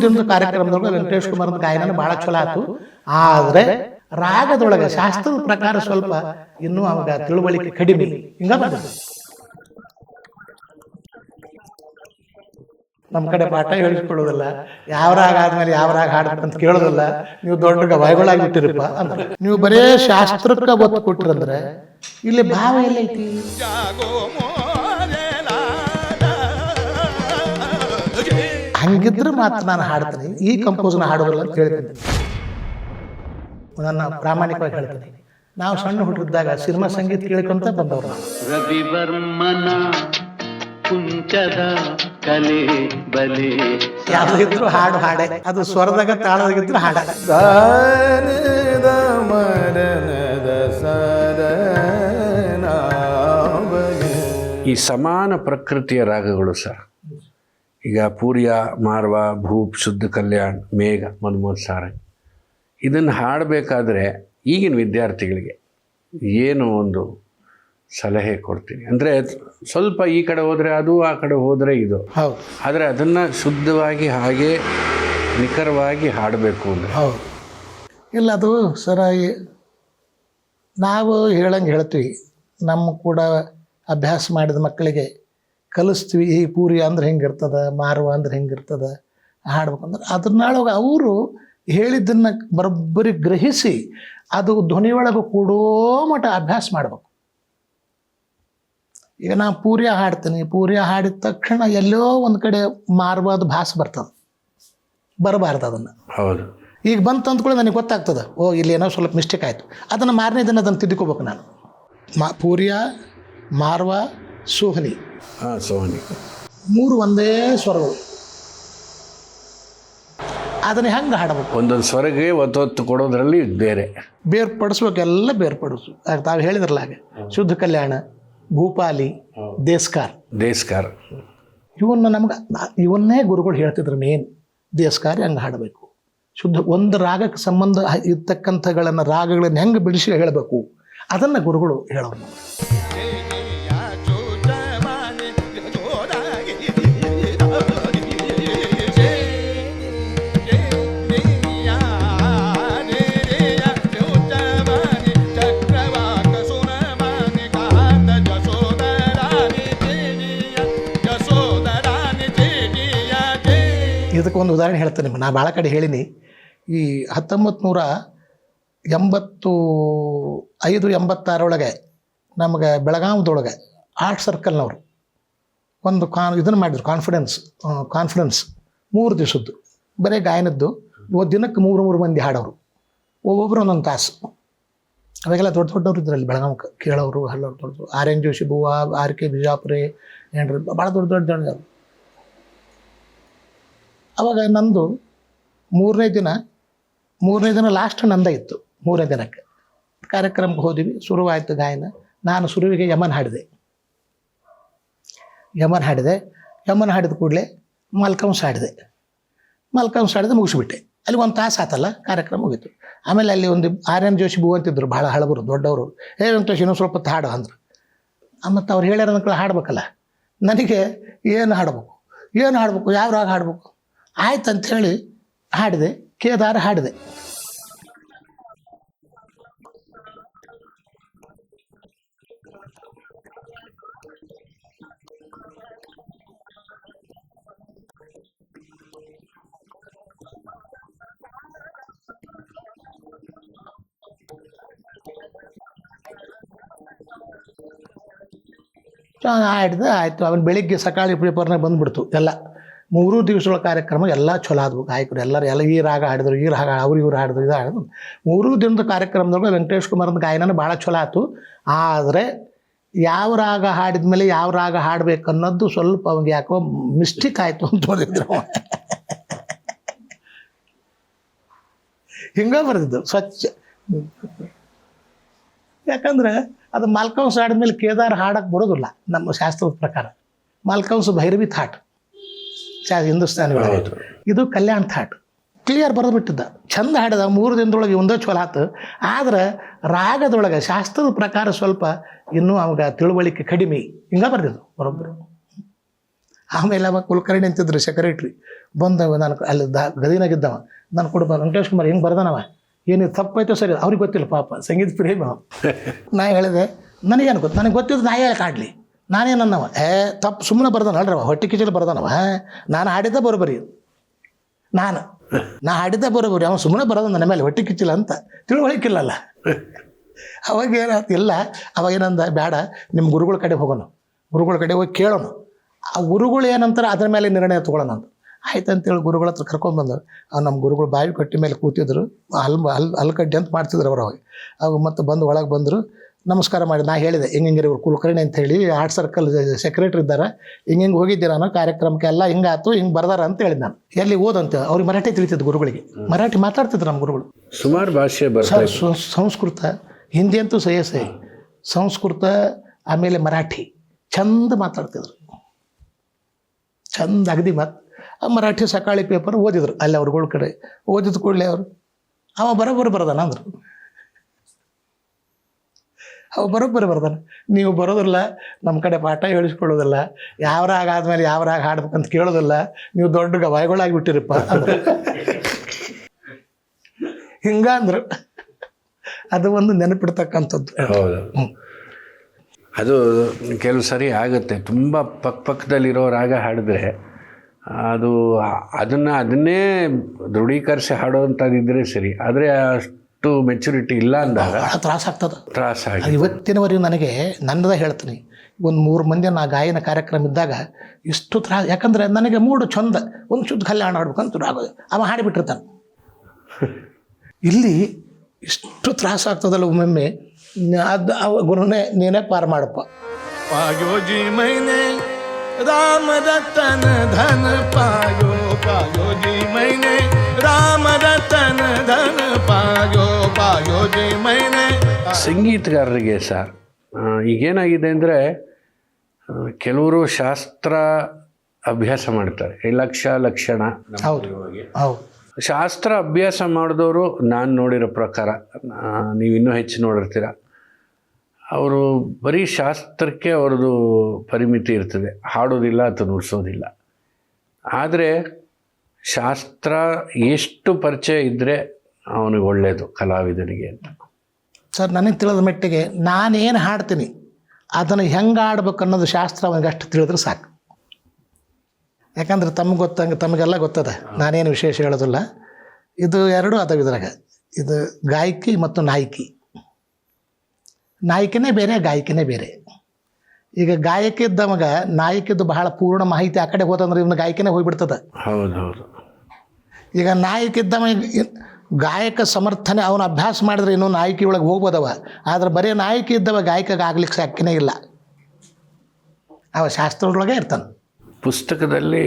ದಿನದ ಕಾರ್ಯಕ್ರಮದೊಳಗೆ ವೆಂಕಟೇಶ್ ಕುಮಾರ್ನ ಗಾಯನ ಭಾಳ ಚಲೋ ಆಯ್ತು. ಆದರೆ ರಾಗದೊಳಗೆ ಶಾಸ್ತ್ರದ ಪ್ರಕಾರ ಸ್ವಲ್ಪ ಇನ್ನೂ ಅವಾಗ ತಿಳುವಳಿಕೆ ಕಡಿಮೆ ಹಿಂಗ ಬಂದದ್ದು. ನಮ್ಮ ಕಡೆ ಪಾಠ ಹೇಳಿಸ್ಕೊಳ್ಳೋದಿಲ್ಲ, ಯಾವ ರಾಗ ಆದ್ಮೇಲೆ ಯಾವ ರಾಗ ಹಾಡ್ಬೇಕಂತ ಕೇಳೋದಿಲ್ಲ. ನೀವು ದೊಡ್ಡ ಗವಾಯಿಗಳಾಗಿ ಬಿಟ್ಟಿರಪ್ಪ ಅಂದ್ರೆ ನೀವು ಬರೇ ಶಾಸ್ತ್ರಕ್ಕೆ ಒತ್ತು ಕೊಟ್ಟಿರಂದ್ರೆ ಇಲ್ಲಿ ಭಾವ ಎಲ್ಲೈತಿ? ಹಂಗಿದ್ರೆ ಮಾತ್ರ ನಾನು ಹಾಡ್ತೀನಿ, ಈ ಕಂಪೋಸ್ನ ಹಾಡೋದಿಲ್ಲ ಅಂತ ಹೇಳ್ತೀನಿ. ನನ್ನ ಪ್ರಾಮಾಣಿಕವಾಗಿ ಹೇಳ್ತೀನಿ. ನಾವು ಸಣ್ಣ ಹುಟ್ಟಿದ್ದಾಗ ಸಿನಿಮಾ ಸಂಗೀತ ಕೇಳ್ಕೊಂತ ಬಂದವ್ರು. ರವಿವರ್ಮನ ಕುಂಚದ ಕಲೆ ಬಲೆ ಯಾವ್ದಿದ್ರು ಹಾಡು ಹಾಡೆ, ಅದು ಸ್ವರದಾಗ ತಾಳದಾಗಿದ್ರು ಹಾಡ. ಈ ಸಮಾನ ಪ್ರಕೃತಿಯ ರಾಗಗಳು ಸರ್, ಈಗ ಪೂರ್ಯ, ಮಾರ್ವ, ಭೂಪ್, ಶುದ್ಧ ಕಲ್ಯಾಣ್, ಮೇಘ, ಮನ್ಮೋಹನ್ ಸಾರಂಗ್, ಇದನ್ನು ಹಾಡಬೇಕಾದ್ರೆ ಈಗಿನ ವಿದ್ಯಾರ್ಥಿಗಳಿಗೆ ಏನು ಒಂದು ಸಲಹೆ ಕೊಡ್ತೀನಿ ಅಂದರೆ, ಸ್ವಲ್ಪ ಈ ಕಡೆ ಹೋದರೆ ಅದು, ಆ ಕಡೆ ಹೋದರೆ ಇದು. ಹೌದು. ಆದರೆ ಅದನ್ನು ಶುದ್ಧವಾಗಿ ಹಾಗೆ ನಿಖರವಾಗಿ ಹಾಡಬೇಕು ಅಂದರೆ. ಹೌದು. ಇಲ್ಲ, ಅದು ಸರ ನಾವು ಹೇಳಂಗೆ ಹೇಳ್ತೀವಿ. ನಮ್ಮ ಕೂಡ ಅಭ್ಯಾಸ ಮಾಡಿದ ಮಕ್ಕಳಿಗೆ ಕಲಿಸ್ತೀವಿ. ಈ ಪೂರಿ ಅಂದ್ರೆ ಹೆಂಗಿರ್ತದೆ, ಮಾರುವ ಅಂದ್ರೆ ಹೆಂಗಿರ್ತದೆ, ಹಾಡ್ಬೇಕಂದ್ರೆ ಅದನ್ನಾಳಾಗ ಅವರು ಹೇಳಿದ್ದನ್ನು ಬರೋಬ್ಬರಿ ಗ್ರಹಿಸಿ ಅದು ಧ್ವನಿಯೊಳಗೆ ಕೂಡೋ ಮಟ್ಟ ಅಭ್ಯಾಸ ಮಾಡ್ಬೇಕು. ಈಗ ನಾನು ಪೂರ್ಯ ಹಾಡ್ತೀನಿ, ಪೂರ್ಯ ಹಾಡಿದ ತಕ್ಷಣ ಎಲ್ಲೋ ಒಂದು ಕಡೆ ಮಾರ್ವಾದ ಭಾಸ ಬರ್ತದೆ, ಬರಬಾರ್ದು ಅದನ್ನು. ಹೌದು. ಈಗ ಬಂತು ಅಂದ್ಕೊಳ್ಳಿ ನನಗೆ ಗೊತ್ತಾಗ್ತದೆ, ಓ ಇಲ್ಲಿ ಏನೋ ಸ್ವಲ್ಪ ಮಿಸ್ಟೇಕ್ ಆಯಿತು. ಅದನ್ನು ಮಾರನೇ ದಿನ ಅದನ್ನು ತಿದ್ದುಕೋಬೇಕು ನಾನು. ಪೂರ್ಯ, ಮಾರ್ವ, ಸೋಹನಿ, ಸೋಹನಿ ಮೂರು ಒಂದೇ ಸ್ವರಗಳು. ಅದನ್ನು ಹೆಂಗೆ ಹಾಡಬೇಕು? ಒಂದೊಂದು ಸ್ವರಗೆ ಒತ್ತೊತ್ತು ಕೊಡೋದ್ರಲ್ಲಿ ಬೇರ್ಪಡಿಸ್ಬೇಕು, ಎಲ್ಲ ಬೇರ್ಪಡಿಸು. ತಾವು ಹೇಳಿದ್ರಲ್ಲ ಹಾಗೆ, ಶುದ್ಧ ಕಲ್ಯಾಣ, ಭೂಪಾಲಿ, ದೇಸ್ಕಾರ ಇವನ್ನೇ ಗುರುಗಳು ಹೇಳ್ತಿದ್ರು. ಮೇನ್ ದೇಸ್ಕಾರ ಹೆಂಗೆ ಹಾಡಬೇಕು, ಶುದ್ಧ ಒಂದು ರಾಗಕ್ಕೆ ಸಂಬಂಧ ಇರ್ತಕ್ಕಂಥಗಳನ್ನು ರಾಗಗಳನ್ನು ಹೆಂಗೆ ಬಿಡಿಸಿ ಹೇಳಬೇಕು, ಅದನ್ನು ಗುರುಗಳು ಹೇಳೋರು. ಇದಕ್ಕೊಂದು ಉದಾಹರಣೆ ಹೇಳ್ತೇನೆ. ನಾ ಭಾಳ ಕಡೆ ಹೇಳಿನಿ. ಈ 1985-86 ನಮಗೆ ಬೆಳಗಾವದೊಳಗೆ ಆರ್ಟ್ ಸರ್ಕಲ್ನವರು ಒಂದು ಇದನ್ನು ಮಾಡಿದ್ರು, ಕಾನ್ಫರೆನ್ಸ್ 3 ದಿವಸದ್ದು, ಬರೀ ಗಾಯನದ್ದು. ದಿನಕ್ಕೆ 3 ಮಂದಿ ಹಾಡೋರು, ಒಬ್ಬೊಬ್ಬರು ಒಂದೊಂದು ತಾಸು. ಅವಾಗೆಲ್ಲ ದೊಡ್ಡ ದೊಡ್ಡವ್ರು ಇದ್ರಲ್ಲಿ ಬೆಳಗಾವಕ್ಕೆ, ಕೇಳೋರು, ಹಲ್ಲವ್ರು, ದೊಡ್ಡದು RN ಜೋಶಿ ಬುವ್ವ, RK ಬಿಜಾಪುರೆ, ಏನ್ರಿ ಭಾಳ ದೊಡ್ಡ ಜನ. ಅವಾಗ ನಂದು ಮೂರನೇ ದಿನ ಲಾಸ್ಟ್ ನಂದ ಇತ್ತು. 3ನೇ ದಿನಕ್ಕೆ ಕಾರ್ಯಕ್ರಮಕ್ಕೆ ಹೋದ್ವಿ, ಶುರುವಾಯಿತು ಗಾಯನ. ನಾನು ಶುರುವಿಗೆ ಯಮನ್ ಹಾಡಿದೆ. ಯಮನ್ ಹಾಡಿದ ಕೂಡಲೇ ಮಲ್ಕಂಸ್ ಹಾಡಿದೆ ಮುಗಿಸ್ಬಿಟ್ಟೆ. ಅಲ್ಲಿ 1 ತಾಸು ಆತಲ್ಲ, ಕಾರ್ಯಕ್ರಮ ಮುಗೀತು. ಆಮೇಲೆ ಅಲ್ಲಿ ಒಂದು RN ಜೋಶಿ ಬುವ್ವ ಅಂತಿದ್ರು, ಭಾಳ ಹಳಬರು ದೊಡ್ಡವರು. ವೆಂಕಟೇಶ್ ಇನ್ನೊಂದು ಸ್ವಲ್ಪ ಹಾಡು ಅಂದರು. ಮತ್ತು ಅವ್ರು ಹೇಳ್ಯಾರ ಅಂದ್ಕೊಳ್ಳಿ ಹಾಡ್ಬೇಕಲ್ಲ. ನನಗೆ ಏನು ಹಾಡಬೇಕು, ಯಾವ ರಾಗ ಹಾಡಬೇಕು ಆಯ್ತು ಅಂಥೇಳಿ ಹಾಡಿದೆ. ಕೇದಾರ ಹಾಡಿದೆ. ಹಾಡಿದೆ ಆಯಿತು. ಅವನು ಬೆಳಿಗ್ಗೆ ಸಕಾಳಿ ಪೇಪರ್ನಾಗ ಬಂದುಬಿಡ್ತು ಎಲ್ಲ. 3 ದಿವಸಗಳ ಕಾರ್ಯಕ್ರಮ ಎಲ್ಲ ಚಲೋ ಆದವು. ಗಾಯಕರು ಎಲ್ಲ ಈ ರಾಗ ಹಾಡಿದ್ರು, ಈ ರಾಗ ಇವ್ರು ಹಾಡಿದ್ರು, ಇದು ಹಾಡಿದ್ರು. 3 ದಿನದ ಕಾರ್ಯಕ್ರಮದೊಳಗೆ ವೆಂಕಟೇಶ್ ಕುಮಾರ್ನ ಗಾಯನ ಭಾಳ ಚಲೋ ಆಯ್ತು. ಆದರೆ ಯಾವ ರಾಗ ಹಾಡಿದ ಮೇಲೆ ಯಾವ ರಾಗ ಹಾಡಬೇಕು ಅನ್ನೋದು ಸ್ವಲ್ಪ ಅವ್ನಿಗೆ ಯಾಕೋ ಮಿಸ್ಟೇಕ್ ಆಯಿತು ಅಂತ ಓದಿದ್ರು. ಹಿಂಗೆ ಬರೆದಿದ್ದು ಸ್ವಚ್ಛ. ಯಾಕಂದ್ರೆ ಅದು ಮಾಲ್ಕಂಸ್ ಹಾಡಿದ್ಮೇಲೆ ಕೇದಾರ ಹಾಡಕ್ಕೆ ಬರೋದಿಲ್ಲ ನಮ್ಮ ಶಾಸ್ತ್ರದ ಪ್ರಕಾರ. ಮಾಲ್ಕಂಸ್ ಭೈರವಿ ಥಾಟ್ ಹಿಂದೂಸ್ತಾನಿ ಒಳಗೆ, ಇದು ಕಲ್ಯಾಣ ಥಾಟ್. ಕ್ಲಿಯರ್ ಬರೆದ್ಬಿಟ್ಟಿದ್ದ, ಚಂದ ಹಾಡಿದ. 3 ದಿನದೊಳಗೆ ಒಂದೇ ಚಲೋ ಆತು. ಆದ್ರೆ ರಾಗದೊಳಗೆ ಶಾಸ್ತ್ರದ ಪ್ರಕಾರ ಸ್ವಲ್ಪ ಇನ್ನೂ ಅವಾಗ ತಿಳುವಳಿಕೆ ಕಡಿಮೆ ಹಿಂಗೆ ಬರ್ದಿದ್ದು ಬರೋಬ್ಬರು. ಆಮೇಲೆ ಅವ ಕುಲಕರ್ಣಿ ಅಂತಿದ್ರು ಸೆಕ್ರೆಟ್ರಿ ಬಂದವ. ನಾನು ಅಲ್ಲಿ ಗದಿನಾಗಿದ್ದವ. ನಾನು ಕೊಡ್ಬ ವೆಂಕಟೇಶ್ ಕುಮಾರ್ ಹೆಂಗೆ ಬರ್ದಾನವ, ಏನು ತಪ್ಪೈತೋ ಸರಿ ಅವ್ರಿಗೆ ಗೊತ್ತಿಲ್ಲ ಪಾಪ, ಸಂಗೀತ ಪ್ರೇಮ. ನಾ ಹೇಳಿದೆ ನನಗೇನು ಗೊತ್ತು, ನನಗೆ ಗೊತ್ತಿದ್ದು ನಾ ಹೇಳಿ ಕಾಡಲಿ, ನಾನೇನನ್ನವ ತಪ್ಪು ಸುಮ್ಮನೆ ಬರ್ದಾನ ಅಲ್ರವ, ಹೊಟ್ಟೆ ಕಿಚಲು ಬರ್ದಾನವ, ನಾನು ಹಾಡಿದ್ದ ಬರೋಬರಿ, ನಾ ಹಾಡಿದ್ದ ಬರೋಬರಿ, ಅವನು ಸುಮ್ಮನೆ ಬರೋದು ನನ್ನ ಮೇಲೆ ಹೊಟ್ಟೆ ಕಿಚ್ಚಿಲ್ಲ ಅಂತ ತಿಳುವಳಿಕಿಲ್ಲಲ್ಲ. ಅವಾಗ ಏನಾಯ್ತು ಇಲ್ಲ, ಅವಾಗೇನಂದ ಬೇಡ ನಿಮ್ಮ ಗುರುಗಳ ಕಡೆ ಹೋಗೋಣ, ಗುರುಗಳ ಕಡೆ ಹೋಗಿ ಕೇಳೋಣ, ಆ ಗುರುಗಳು ಏನಂತಾರೆ ಅದ್ರ ಮೇಲೆ ನಿರ್ಣಯ ತೊಗೊಳ್ಳೋಣ ಅಂತ. ಆಯ್ತು ಅಂತೇಳಿ ಗುರುಗಳ ಹತ್ರ ಕರ್ಕೊಂಡ್ಬಂದರು. ನಮ್ಮ ಗುರುಗಳು ಬಾವಿ ಕಟ್ಟಿ ಮೇಲೆ ಕೂತಿದ್ರು, ಹಲ್ಕಡ್ಡಿ ಅಂತ ಮಾಡ್ತಿದ್ರು ಅವ್ರು. ಅವಾಗ ಮತ್ತೆ ಬಂದು ಒಳಗೆ ಬಂದರು, ನಮಸ್ಕಾರ ಮಾಡಿ ನಾ ಹೇಳಿದೆ ಹಿಂಗೆ ಇವ್ರು ಕುಲಕರ್ಣಿ ಅಂತ ಹೇಳಿ ಆರ್ಟ್ ಸರ್ಕಲ್ ಸೆಕ್ರೆಟ್ರಿ ಇದ್ದಾರೆ, ಹಿಂಗೆ ಹೋಗಿದ್ದೆ ನಾನು ಕಾರ್ಯಕ್ರಮಕ್ಕೆ ಎಲ್ಲ ಹಿಂಗಾಯ್ತು, ಹಿಂಗೆ ಬರ್ದಾರ ಅಂತ ಹೇಳಿದ್ ನಾನು. ಎಲ್ಲಿ ಓದಂತ ಅವ್ರಿಗೆ ಮರಾಠಿ ತಿಳಿತಿದ್ದು ಗುರುಗಳಿಗೆ, ಮರಾಠಿ ಮಾತಾಡ್ತಿದ್ರು ನಮ್ಮ ಗುರುಗಳು. ಸುಮಾರು ಭಾಷೆ ಸಂಸ್ಕೃತ, ಹಿಂದಿ ಅಂತೂ ಸಹಿ ಸಂಸ್ಕೃತ, ಆಮೇಲೆ ಮರಾಠಿ ಚಂದ ಮಾತಾಡ್ತಿದ್ರು, ಚಂದ ಅಗದಿ ಮಾತು. ಆ ಮರಾಠಿ ಸಕಾಳಿ ಪೇಪರ್ ಓದಿದ್ರು ಅಲ್ಲಿ ಅವ್ರುಗಳ ಕಡೆ. ಓದಿದ ಕೂಡಲೇ ಅವರು ಅವ ಬರೋಬ್ಬರಿ ಬರ್ದಾನ ಅಂದರು, ಅವ ಬರೋಬ್ಬರಿ ಬರ್ದಾನ. ನೀವು ಬರೋದಿಲ್ಲ, ನಮ್ಮ ಕಡೆ ಪಾಠ ಹೇಳಿಸ್ಕೊಳ್ಳೋದಿಲ್ಲ, ಯಾವ್ರಾಗ ಆದ್ಮೇಲೆ ಯಾವ್ರಾಗ ಹಾಡ್ಬೇಕಂತ ಕೇಳೋದಿಲ್ಲ, ನೀವು ದೊಡ್ಡ ಗವಾಯಿಗಳಾಗಿ ಬಿಟ್ಟಿರಪ್ಪ ಅಂದ್ರೆ ಹಿಂಗಂದ್ರು. ಅದು ಒಂದು ನೆನಪಿಡ್ತಕ್ಕಂಥದ್ದು. ಹೌದು, ಅದು ಕೆಲವು ಸರಿ ಆಗುತ್ತೆ. ತುಂಬ ಪಕ್ಕದಲ್ಲಿರೋ ರಾಗ ಹಾಡಿದ್ರೆ ಅದು ಅದನ್ನೇ ದೃಢೀಕರಿಸಿ ಹಾಡೋವಂಥದ್ದಿದ್ರೆ ಸರಿ, ಆದರೆ ಅಷ್ಟು ಮೆಚುರಿಟಿ ಇಲ್ಲ ಅಂದಾಗ ತ್ರಾಸಾಗ್ತದೆ. ತ್ರಾಸಾಗಿ ಇವತ್ತಿನವರೆಗೂ ನನಗೆ ನನ್ನದೇ ಹೇಳ್ತೀನಿ, ಒಂದು 3 ಮಂದಿ ನಾ ಗಾಯನ ಕಾರ್ಯಕ್ರಮ ಇದ್ದಾಗ ಇಷ್ಟು ತ್ರಾಸ, ಯಾಕಂದರೆ ನನಗೆ ಮೂಡು ಚಂದ ಒಂದು ಶುದ್ಧ ಕಲ್ಯಾಣ ಹಾಡ್ಬೇಕಂತ ರಾಗ ಅವ ಹಾಡಿಬಿಟ್ಟಿರ್ತಾನೆ. ಇಲ್ಲಿ ಇಷ್ಟು ತ್ರಾಸ ಆಗ್ತದಲ್ಲ ಒಮ್ಮೊಮ್ಮೆ, ಅದು ಅವ ಗುರುನೇ ನೀನೇ ಪಾರು ಮಾಡಪ್ಪ. पायोजी मैंने राम रतन धन पायो, पायोजी मैंने राम रतन धन पायो, पायोजी मैंने. ಸಂಗೀತಗಾರರಿಗೆ ಸರ್ ಈಗೇನಾಗಿದೆ ಅಂದರೆ ಕೆಲವರು ಶಾಸ್ತ್ರ ಅಭ್ಯಾಸ ಮಾಡ್ತಾರೆ, ಲಕ್ಷಣ. ಹೌದು ಹೌದು. ಶಾಸ್ತ್ರ ಅಭ್ಯಾಸ ಮಾಡಿದವರು ನಾನು ನೋಡಿರೋ ಪ್ರಕಾರ, ನೀವು ಇನ್ನೂ ಹೆಚ್ಚು ನೋಡಿರ್ತೀರ, ಅವರು ಬರೀ ಶಾಸ್ತ್ರಕ್ಕೆ ಅವ್ರದ್ದು ಪರಿಮಿತಿ ಇರ್ತದೆ, ಹಾಡೋದಿಲ್ಲ ಅಥವಾ ನುಡಿಸೋದಿಲ್ಲ. ಆದರೆ ಶಾಸ್ತ್ರ ಎಷ್ಟು ಪರಿಚಯ ಇದ್ದರೆ ಅವನಿಗೆ ಒಳ್ಳೆಯದು ಕಲಾವಿದನಿಗೆ ಅಂತ. ಸರ್ ನನಗೆ ತಿಳಿದ ಮಟ್ಟಿಗೆ ನಾನೇನು ಹಾಡ್ತೀನಿ ಅದನ್ನು ಹೆಂಗೆ ಆಡ್ಬೇಕು ಅನ್ನೋದು ಶಾಸ್ತ್ರ ಅವನಿಗೆ ಅಷ್ಟು ತಿಳಿದ್ರೆ ಸಾಕು. ಯಾಕಂದ್ರೆ ತಮಗೆಲ್ಲ ಗೊತ್ತದ, ನಾನೇನು ವಿಶೇಷ ಹೇಳೋದಿಲ್ಲ. ಇದು ಎರಡೂ ಅದಾವ ಇದ್ರಾಗ. ಇದು ಗಾಯಕಿ ಮತ್ತು ನಾಯಕಿ. ನಾಯಕಿನೇ ಬೇರೆ, ಗಾಯಕಿನೇ ಬೇರೆ. ಈಗ ಗಾಯಕಿ ಇದ್ದವಾಗ ನಾಯಕಿದ್ದು ಬಹಳ ಪೂರ್ಣ ಮಾಹಿತಿ ಆ ಕಡೆ ಹೋತಂದ್ರೆ ಇವನು ಗಾಯಕಿನೇ ಹೋಗಿಬಿಡ್ತದೆ. ಹೌದು ಹೌದು. ಈಗ ನಾಯಕಿದ್ದವ ಗಾಯಕ ಸಮರ್ಥನೆ ಅವನು ಅಭ್ಯಾಸ ಮಾಡಿದ್ರೆ ಇನ್ನೂ ನಾಯಕಿ ಒಳಗೆ ಹೋಗ್ಬೋದವ. ಆದರೆ ಬರೀ ನಾಯಕಿ ಇದ್ದವ ಗಾಯಕಗೆ ಆಗ್ಲಿಕ್ಕೆ ಸಾಕಿನೇ ಇಲ್ಲ, ಅವ ಶಾಸ್ತ್ರದೊಳಗೆ ಇರ್ತಾನೆ. ಪುಸ್ತಕದಲ್ಲಿ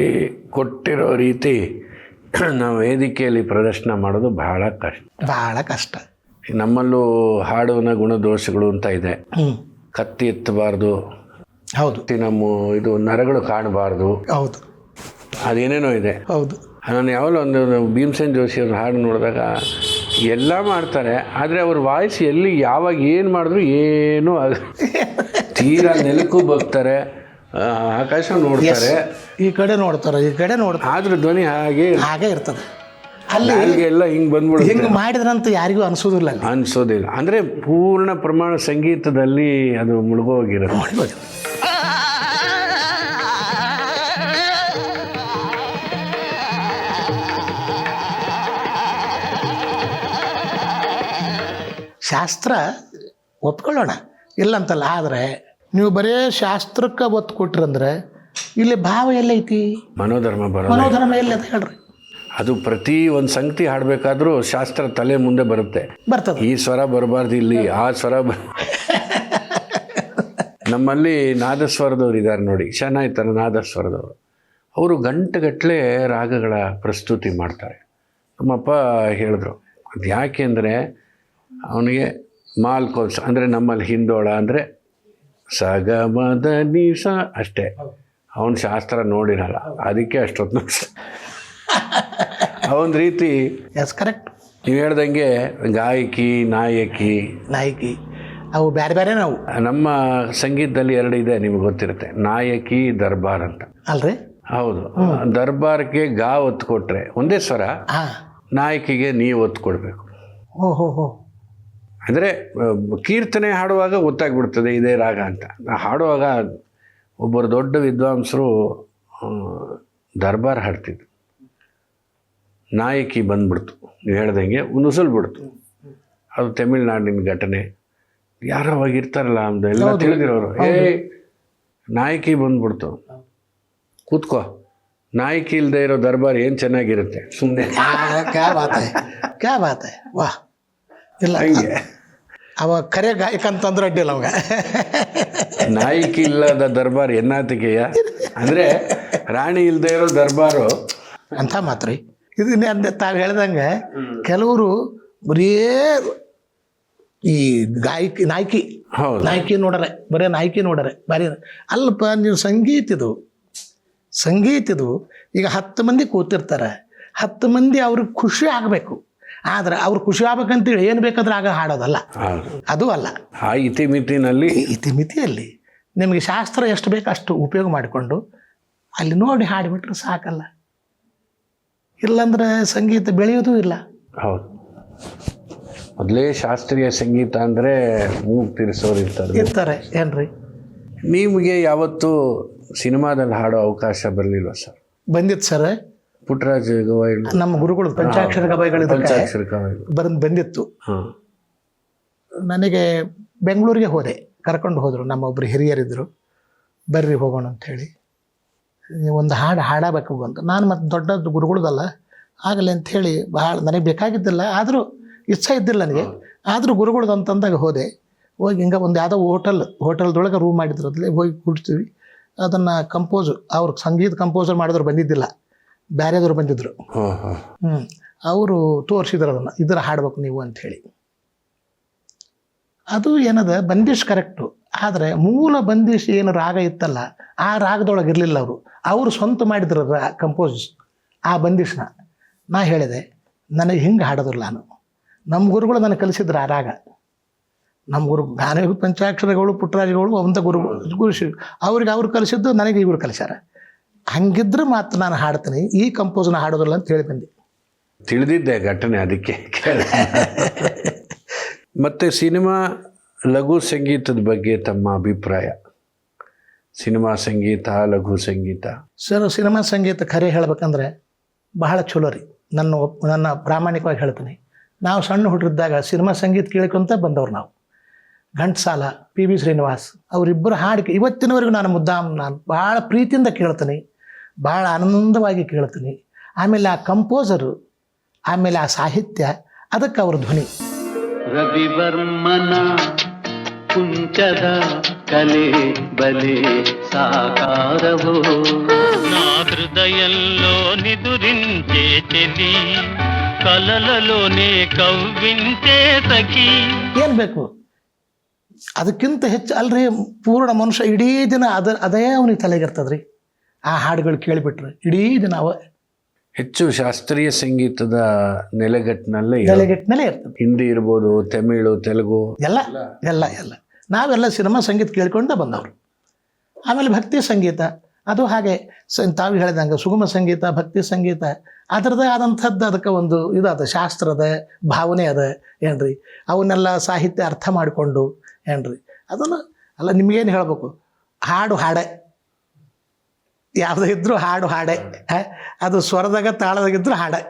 ಕೊಟ್ಟಿರೋ ರೀತಿ ನಾವು ವೇದಿಕೆಯಲ್ಲಿ ಪ್ರದರ್ಶನ ಮಾಡೋದು ಬಹಳ ಕಷ್ಟ. ನಮ್ಮಲ್ಲೂ ಹಾಡುವನ ಗುಣದೋಷಗಳು ಅಂತ ಇದೆ. ಕತ್ತಿ ಎತ್ತಬಾರ್ದು, ಹೌದು, ನಮ್ಮ ಇದು ನರಗಳು ಕಾಣಬಾರ್ದು, ಹೌದು, ಅದೇನೇನೋ ಇದೆ. ಹೌದು. ನಾನು ಯಾವಾಗಲೂ ಒಂದು ಭೀಮಸೇನ್ ಜೋಶಿ ಅವ್ರ ಹಾಡು ನೋಡಿದಾಗ ಎಲ್ಲ ಮಾಡ್ತಾರೆ, ಆದರೆ ಅವ್ರ ವಾಯ್ಸ್ ಎಲ್ಲಿ ಯಾವಾಗ ಏನು ಮಾಡಿದ್ರು ಏನೂ ತೀರಾ ನೆಲಕ್ಕೂ ಬಗ್ತಾರೆ, ಆಕಾಶ ನೋಡ್ತಾರೆ, ಈ ಕಡೆ ನೋಡ್ತಾರೆ, ಈ ಕಡೆ ನೋಡ್ತಾರೆ, ಆದ್ರೆ ಧ್ವನಿ ಹಾಗೆ ಇರ್ತದೆ. ಅಲ್ಲಿ ಎಲ್ಲ ಹಿಂಗೆ ಬಂದ್ಬಿಡುತ್ತೆ. ಹಿಂಗೆ ಮಾಡಿದ್ರಂತ ಯಾರಿಗೂ ಅನಿಸೋದಿಲ್ಲ, ಅನಿಸೋದಿಲ್ಲ. ಅಂದರೆ ಪೂರ್ಣ ಪ್ರಮಾಣ ಸಂಗೀತದಲ್ಲಿ ಅದು ಮುಳುಗೋಗಿರುತ್ತೆ. ಶಾಸ್ತ್ರ ಒಪ್ಕೊಳ್ಳೋಣ ಇಲ್ಲಂತಲ್ಲ, ಆದರೆ ನೀವು ಬರೇ ಶಾಸ್ತ್ರಕ್ಕೆ ಒತ್ತು ಕೊಟ್ರಂದ್ರೆ ಇಲ್ಲಿ ಭಾವ ಎಲ್ಲೈತಿ, ಮನೋಧರ್ಮ ಎಲ್ಲೈತಿ ಹೇಳ್ರಿ. ಅದು ಪ್ರತಿ ಒಂದು ಸಂಗತಿ ಹಾಡಬೇಕಾದ್ರೂ ಶಾಸ್ತ್ರ ತಲೆ ಮುಂದೆ ಬರ್ತದೆ. ಈ ಸ್ವರ ಬರಬಾರ್ದು, ಇಲ್ಲಿ ಆ ಸ್ವರ ನಮ್ಮಲ್ಲಿ ನಾದಸ್ವರದವ್ರು ಇದ್ದಾರೆ ನೋಡಿ, ಚೆನ್ನಾಯ್ತಾರೆ ನಾದಸ್ವರದವರು. ಅವರು ಗಂಟೆಗಟ್ಟಲೆ ರಾಗಗಳ ಪ್ರಸ್ತುತಿ ಮಾಡ್ತಾರೆ. ನಮ್ಮಪ್ಪ ಹೇಳಿದ್ರು, ಅದು ಯಾಕೆ ಅಂದರೆ ಅವನಿಗೆ ಮಾಲ್ಕೋಲ್ಸ್ ಅಂದರೆ ನಮ್ಮಲ್ಲಿ ಹಿಂದೋಳ ಅಂದರೆ ಸಗಮದ ನೀಸ ಅಷ್ಟೇ, ಅವನು ಶಾಸ್ತ್ರ ನೋಡಿರಲ್ಲ, ಅದಕ್ಕೆ ಅಷ್ಟೊತ್ತು ಅವನ ರೀತಿ. Yes, correct. ನೀವು ಹೇಳ್ದಂಗೆ ಗಾಯಕಿ ನಾಯಕಿ ಅವು ಬೇರೆ ಬೇರೆ. ನಾವು ನಮ್ಮ ಸಂಗೀತದಲ್ಲಿ 2 ಇದೆ, ನಿಮ್ಗೆ ಗೊತ್ತಿರುತ್ತೆ, ನಾಯಕಿ ದರ್ಬಾರ್ ಅಂತ ಅಲ್ರಿ. ಹೌದು. ದರ್ಬಾರ್ಗೆ ಗಾ ಒತ್ತು ಕೊಟ್ರೆ ಒಂದೇ ಸ್ವರ, ಹಾಂ. ನಾಯಕಿಗೆ ನೀವು ಒತ್ತು ಕೊಡಬೇಕು. ಓಹೋ. ಅಂದರೆ ಕೀರ್ತನೆ ಹಾಡುವಾಗ ಗೊತ್ತಾಗ್ಬಿಡ್ತದೆ ಇದೇ ರಾಗ ಅಂತ. ಹಾಡುವಾಗ ಒಬ್ಬರು ದೊಡ್ಡ ವಿದ್ವಾಂಸರು ದರ್ಬಾರ್ ಹಾಡ್ತಿದ್ರು. ನಾಯಕಿ ಬಂದ್ಬಿಡ್ತು, ನೀವು ಹೇಳ್ದಂಗೆ ನುಸುಳ್ಬಿಡ್ತು. ಅದು ತಮಿಳ್ನಾಡಿನ ಘಟನೆ. ಯಾರೋ ಅವಾಗ ಇರ್ತಾರಲ್ಲ ಅಂದು ಎಲ್ಲ ತಿಳಿದಿರೋರು, ನಾಯಕಿ ಬಂದ್ಬಿಡ್ತು, ಕೂತ್ಕೋ, ನಾಯಕಿ ಇಲ್ಲದೆ ಇರೋ ದರ್ಬಾರ್ ಏನು ಚೆನ್ನಾಗಿರುತ್ತೆ, ಸುಮ್ಮನೆ ಕ್ಯಾ ಬಾತ್ ವಾ. ಇಲ್ಲ ಹಂಗೆ ಅವ ಕರೆ ಗಾಯಕ ಅಂತಂದ್ರೆ ಅಡ್ಡಿಲ್ಲ ಅವಾಗ. ನಾಯಕಿ ಇಲ್ಲದ ದರ್ಬಾರ್ ಎನ್ನಾತಿಕೆಯ ಅಂದರೆ ರಾಣಿ ಇಲ್ಲದೆ ಇರೋ ದರ್ಬಾರು ಅಂಥ ಮಾತ್ರಿ. ಇದು ತಾವು ಹೇಳ್ದಂಗೆ ಕೆಲವರು ಬರೀ ಈ ನಾಯಕಿ ಹೌದು, ನಾಯಕಿ ನೋಡರೆ, ಬರೀ ನಾಯಕಿ ನೋಡರೆ ಬರೀ ಅಲ್ಲಪ್ಪ. ನೀವು ಸಂಗೀತ ಇದು ಈಗ 10 ಮಂದಿ ಕೂತಿರ್ತಾರೆ, 10 ಮಂದಿ ಅವ್ರಿಗೆ ಖುಷಿ ಆಗಬೇಕು. ಆದ್ರೆ ಅವ್ರು ಖುಷಿ ಆಗ್ಬೇಕಂತೇಳಿ ಏನು ಬೇಕಾದ್ರೆ ಆಗ ಹಾಡೋದಲ್ಲ, ಅದು ಅಲ್ಲ. ಆ ಇತಿಮಿತಿನಲ್ಲಿ ಇತಿಮಿತಿಯಲ್ಲಿ ನಿಮಗೆ ಶಾಸ್ತ್ರ ಎಷ್ಟು ಬೇಕು ಅಷ್ಟು ಉಪಯೋಗ ಮಾಡಿಕೊಂಡು ಅಲ್ಲಿ ನೋಡಿ ಹಾಡಿಬಿಟ್ರೆ ಸಾಕಲ್ಲ. ಇಲ್ಲಾಂದ್ರೆ ಸಂಗೀತ ಬೆಳೆಯೋದು ಇಲ್ಲ. ಹೌದು, ಮೊದಲೇ ಶಾಸ್ತ್ರೀಯ ಸಂಗೀತ ಅಂದರೆ ಮೂಗು ತಿರ್ಸೋರು ಇರ್ತಾರೆ ಏನ್ರಿ. ನಿಮಗೆ ಯಾವತ್ತೂ ಸಿನಿಮಾದಲ್ಲಿ ಹಾಡೋ ಅವಕಾಶ ಬರಲಿಲ್ವ ಸರ್? ಬಂದಿತ್ತು ಸರ್. ಪುಟ್ಟರಾಜ ಗವಾಯಿಗಳು, ನಮ್ಮ ಗುರುಗಳು ಪಂಚಾಕ್ಷರ ಗವಾಯಿಗಳು ಬಂದಿತ್ತು. ನನಗೆ ಬೆಂಗಳೂರಿಗೆ ಹೋದೆ, ಕರ್ಕೊಂಡು ಹೋದರು. ನಮ್ಮೊಬ್ಬರು ಹಿರಿಯರಿದ್ದರು, ಬರ್ರಿ ಹೋಗೋಣ ಅಂಥೇಳಿ. ಒಂದು ಹಾಡಬೇಕು ಅಂತ. ನಾನು ಮತ್ತು ದೊಡ್ಡ ಗುರುಗಳದಲ್ಲ ಆಗಲಿ ಅಂಥೇಳಿ ಭಾಳ ನನಗೆ ಬೇಕಾಗಿದ್ದಿಲ್ಲ, ಆದರೂ ಇಚ್ಛೆ ಇದ್ದಿಲ್ಲ ನನಗೆ. ಆದರೂ ಗುರುಗಳದ್ದು ಅಂತಂದಾಗ ಹೋದೆ. ಹೋಗಿ ಹಿಂಗೆ ಒಂದು ಯಾವುದೋ ಹೋಟೆಲ್ದೊಳಗೆ ರೂಮ್ ಮಾಡಿದ್ರು, ಅದ್ರಲ್ಲಿ ಹೋಗಿ ಕೂಡ್ತೀವಿ. ಅದನ್ನು ಅವ್ರು ಸಂಗೀತ ಕಂಪೋಸರ್ ಮಾಡಿದ್ರು ಬಂದಿದ್ದಿಲ್ಲ, ಬೇರೆದವ್ರು ಬಂದಿದ್ದರು. ಅವರು ತೋರಿಸಿದ್ರು ಅದನ್ನು, ಇದರ ಹಾಡ್ಬೇಕು ನೀವು ಅಂಥೇಳಿ. ಅದು ಏನದ ಬಂದಿಶ್ ಕರೆಕ್ಟು, ಆದರೆ ಮೂಲ ಬಂದಿಶ್ ಏನು ರಾಗ ಇತ್ತಲ್ಲ ಆ ರಾಗದೊಳಗೆ ಇರಲಿಲ್ಲ. ಅವರು ಸ್ವಂತ ಮಾಡಿದ್ರು ಕಂಪೋಸ್ ಆ ಬಂದಿಷ್ನ. ನಾ ಹೇಳಿದೆ ನನಗೆ ಹಿಂಗೆ ಹಾಡೋದಿಲ್ಲ, ನಮ್ಮ ಗುರುಗಳು ನನಗೆ ಕಲಿಸಿದ್ರು ಆ ರಾಗ. ನಮ್ಮ ಜ್ಞಾನಯೋಗ ಪಂಚಾಕ್ಷರಗಳು ಪುಟ್ಟರಾಜಗಳು ಅವಂಥ ಗುರು ಅವ್ರು ಕಲಿಸಿದ್ದು ನನಗೆ ಇವರು ಕಲಿಸ್ಯಾರ. ಹಂಗಿದ್ರೆ ಮಾತ್ರ ನಾನು ಹಾಡ್ತೀನಿ, ಈ ಕಂಪೋಸ್ನ ಹಾಡೋದಿಲ್ಲ ಅಂತ ಹೇಳಿ ಬಂದೆ. ತಿಳಿದಿದ್ದೆ ಘಟನೆ, ಅದಕ್ಕೆ ಮತ್ತು ಸಿನಿಮಾ ಲಘು ಸಂಗೀತದ ಬಗ್ಗೆ ತಮ್ಮ ಅಭಿಪ್ರಾಯ? ಸಿನಿಮಾ ಸಂಗೀತ, ಲಘು ಸಂಗೀತ. ಸರ್, ಸಿನಿಮಾ ಸಂಗೀತ ಖರೆ ಹೇಳ್ಬೇಕಂದ್ರೆ ಬಹಳ ಚಲೋ ರೀ. ನನ್ನ ಪ್ರಾಮಾಣಿಕವಾಗಿ ಹೇಳ್ತೀನಿ. ನಾವು ಸಣ್ಣ ಹುಟ್ಟಿದ್ದಾಗ ಸಿನಿಮಾ ಸಂಗೀತ ಕೇಳ್ಕೊಂತ ಬಂದವ್ರು ನಾವು. ಘಂಟಸಾಲ, PB ಶ್ರೀನಿವಾಸ್ ಅವರಿಬ್ಬರು ಹಾಡಿಕೆ ಇವತ್ತಿನವರೆಗೂ ನಾನು ಭಾಳ ಪ್ರೀತಿಯಿಂದ ಕೇಳ್ತೀನಿ, ಭಾಳ ಆನಂದವಾಗಿ ಕೇಳ್ತೀನಿ. ಆಮೇಲೆ ಆ ಕಂಪೋಸರು, ಆಮೇಲೆ ಆ ಸಾಹಿತ್ಯ, ಅದಕ್ಕೆ ಅವ್ರ ಧ್ವನಿ. ರವಿವರ್ಮನ ಕುಂಚದ ಕಲೆ ಬಲೆ ಸಾಕಾರವೋ నా హృదయంలో నిదురించే చెలి కలలలోనే కవ్వించే సఖి. ಏನು ಬೇಕು ಅದಕ್ಕಿಂತ ಹೆಚ್ಚು ಅಲ್ರಿ. ಪೂರ್ಣ ಮನುಷ್ಯ ಇಡೀ ದಿನ ಅದೇ ಅವನಿಗೆ ತಲೆಗಿರ್ತದ್ರಿ. ಆ ಹಾಡುಗಳು ಕೇಳಿಬಿಟ್ರೆ ಇಡೀ ದಿನ ಹೆಚ್ಚು ಶಾಸ್ತ್ರೀಯ ಸಂಗೀತದ ನೆಲೆಗಟ್ಟಿನಲ್ಲೇ ಇರ್ತದೆ. ಹಿಂದಿ ಇರ್ಬೋದು, ತಮಿಳು, ತೆಲುಗು, ಎಲ್ಲ ನಾವೆಲ್ಲ ಸಿನಿಮಾ ಸಂಗೀತ ಕೇಳ್ಕೊಂಡ ಬಂದವರು. ಆಮೇಲೆ ಭಕ್ತಿ ಸಂಗೀತ, ಅದು ಹಾಗೆ ತಾವು ಹೇಳಿದಂಗೆ ಸುಗಮ ಸಂಗೀತ, ಭಕ್ತಿ ಸಂಗೀತ ಅದರದ್ದೇ ಆದಂಥದ್ದು. ಅದಕ್ಕೆ ಒಂದು ಇದಾದ ಶಾಸ್ತ್ರದ ಭಾವನೆ ಅದ ಏನ್ರಿ. ಅವನ್ನೆಲ್ಲ ಸಾಹಿತ್ಯ ಅರ್ಥ ಮಾಡಿಕೊಂಡು ಏನ್ರಿ ಅದನ್ನು ಅಲ್ಲ. ನಿಮಗೇನು ಹೇಳಬೇಕು, ಹಾಡೆ ಯಾವುದೇ ಇದ್ರೂ ಹಾಡೆ. ಅದು ಸ್ವರದಾಗ ತಾಳದಾಗಿದ್ರು ಹಾಡೆ.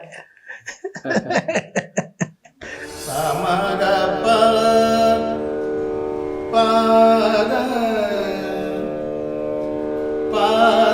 ಪಾದ